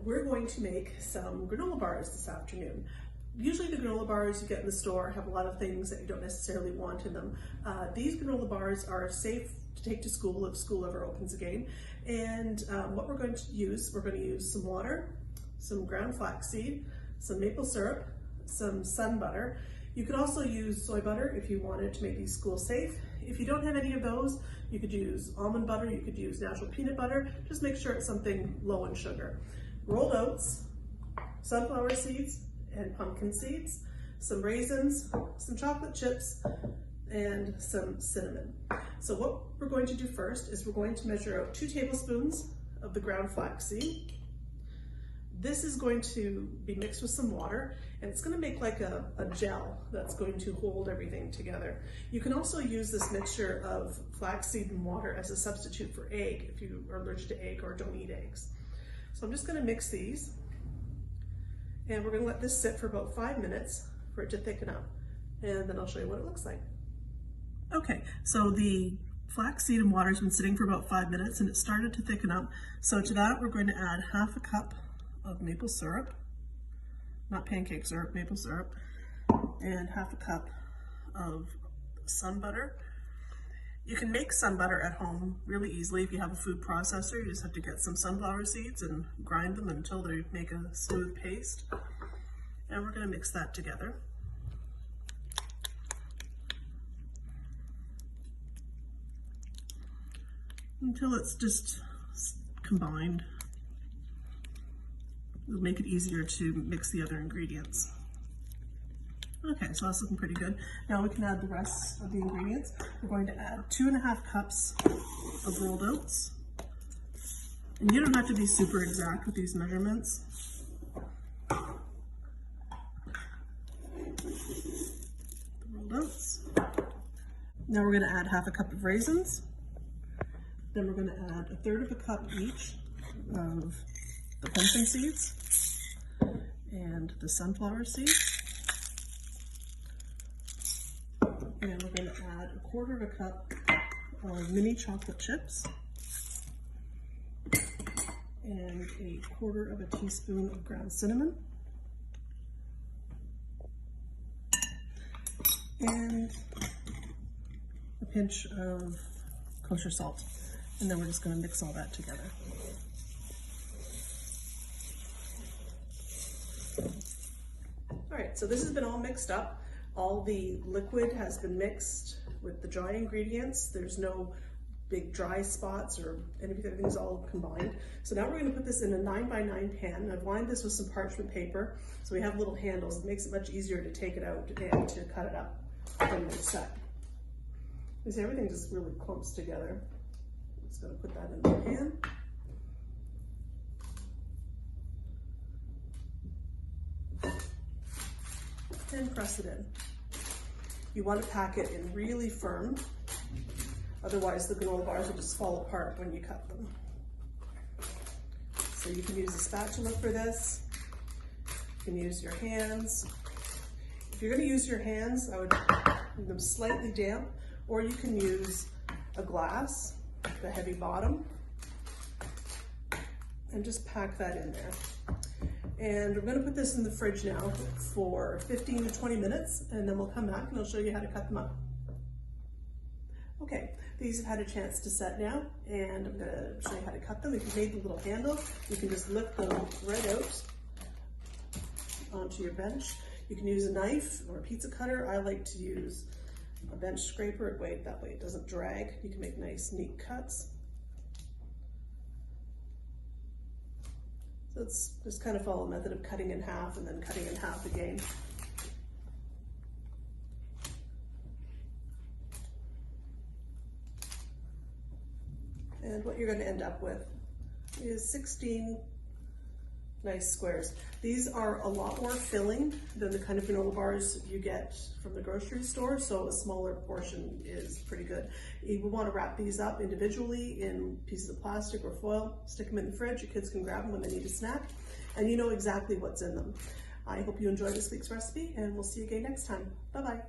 we're going to make some granola bars this afternoon. Usually the granola bars you get in the store have a lot of things that you don't necessarily want in them. These granola bars are safe to take to school if school ever opens again. And what we're going to use some water, some ground flaxseed, some maple syrup, some sun butter. You could also use soy butter if you wanted to make these school safe. If you don't have any of those, you could use almond butter, you could use natural peanut butter. Just make sure it's something low in sugar. Rolled oats, sunflower seeds and pumpkin seeds, some raisins, some chocolate chips, and some cinnamon. So what we're going to do first is we're going to measure out 2 tablespoons of the ground flaxseed. This is going to be mixed with some water, and it's going to make like a gel that's going to hold everything together. You can also use this mixture of flaxseed and water as a substitute for egg if you are allergic to egg or don't eat eggs. So I'm just going to mix these, and we're going to let this sit for about 5 minutes for it to thicken up, and then I'll show you what it looks like. Okay, so the flaxseed and water has been sitting for about 5 minutes and it started to thicken up. So to that we're going to add half a cup of maple syrup, not pancake syrup, maple syrup, and half a cup of sun butter. You can make sun butter at home really easily if you have a food processor. You just have to get some sunflower seeds and grind them until they make a smooth paste. And we're going to mix that together. Until it's just combined. It'll make it easier to mix the other ingredients. Okay, so that's looking pretty good. Now we can add the rest of the ingredients. We're going to add 2.5 cups of rolled oats. And you don't have to be super exact with these measurements. The rolled oats. Now we're going to add half a cup of raisins. Then we're going to add 1/3 cup each of the pumpkin seeds and the sunflower seeds. And we're going to add 1/4 cup of mini chocolate chips and 1/4 teaspoon of ground cinnamon and a pinch of kosher salt. And then we're just going to mix all that together. All right, so this has been all mixed up. All the liquid has been mixed with the dry ingredients. There's no big dry spots or anything, everything's all combined. So now we're going to put this in a 9x9 pan. I've lined this with some parchment paper, so we have little handles. It makes it much easier to take it out and to cut it up when it's set. You see, everything just really clumps together. Just going to put that in the pan. And press it in. You want to pack it in really firm, otherwise the granola bars will just fall apart when you cut them. So you can use a spatula for this. You can use your hands. If you're going to use your hands, I would leave them slightly damp, or you can use a glass, the heavy bottom, and just pack that in there. And we're going to put this in the fridge now for 15 to 20 minutes, and then we'll come back and I'll show you how to cut them up. Okay, these have had a chance to set now, and I'm going to show you how to cut them. If you made the little handle, you can just lift them right out onto your bench. You can use a knife or a pizza cutter. I like to use a bench scraper. That way it doesn't drag. You can make nice, neat cuts. So it's just kind of follow a method of cutting in half and then cutting in half again. And what you're going to end up with is 16 nice squares. These are a lot more filling than the kind of granola bars you get from the grocery store, so a smaller portion is pretty good. You will want to wrap these up individually in pieces of plastic or foil, stick them in the fridge. Your kids can grab them when they need a snack, and you know exactly what's in them. I hope you enjoyed this week's recipe, and we'll see you again next time. Bye-bye.